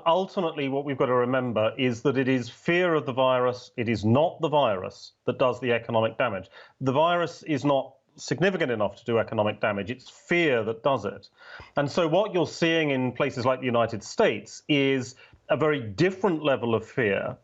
ultimately, what we've got to remember is that it is fear of the virus. It is not the virus that does the economic damage. The virus is not significant enough to do economic damage. It's fear that does it. And so what you're seeing in places like the United States is a very different level of fear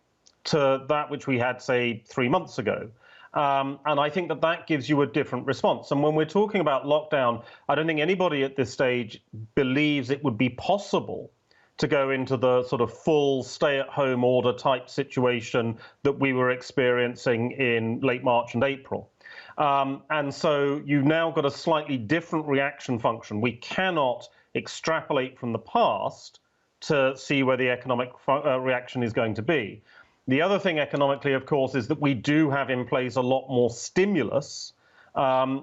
to that which we had, say, 3 months ago. And I think that that gives you a different response. And when we're talking about lockdown, I don't think anybody at this stage believes it would be possible to go into the sort of full stay-at-home order type situation that we were experiencing in late March and April. And so you've now got a slightly different reaction function. We cannot extrapolate from the past to see where the economic reaction is going to be. The other thing economically, of course, is that we do have in place a lot more stimulus,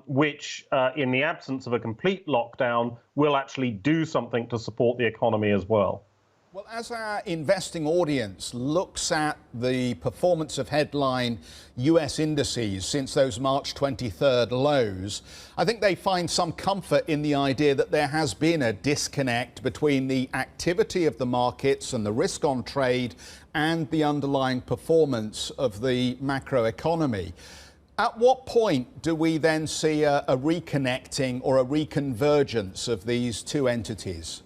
which in the absence of a complete lockdown will actually do something to support the economy as well. Well, as our investing audience looks at the performance of headline US indices since those March 23rd lows, I think they find some comfort in the idea that there has been a disconnect between the activity of the markets and the risk on trade and the underlying performance of the macroeconomy. At what point do we then see a reconnecting or a reconvergence of these two entities?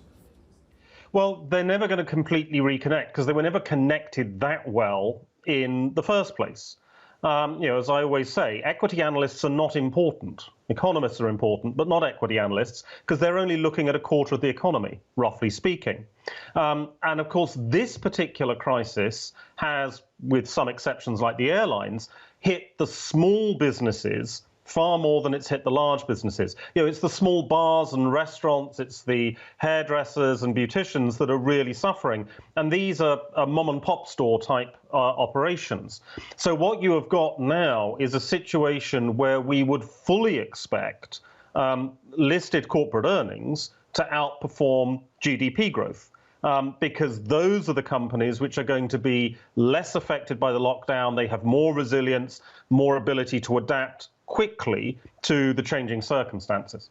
Well, they're never going to completely reconnect because they were never connected that well in the first place. As I always say, equity analysts are not important. Economists are important, but not equity analysts, because they're only looking at a quarter of the economy, roughly speaking. And of course, this particular crisis has, with some exceptions like the airlines, hit the small businesses far more than it's hit the large businesses. It's the small bars and restaurants, it's the hairdressers and beauticians that are really suffering. And these are mom and pop store type operations. So what you have got now is a situation where we would fully expect listed corporate earnings to outperform GDP growth. Because those are the companies which are going to be less affected by the lockdown. They have more resilience, more ability to adapt quickly to the changing circumstances.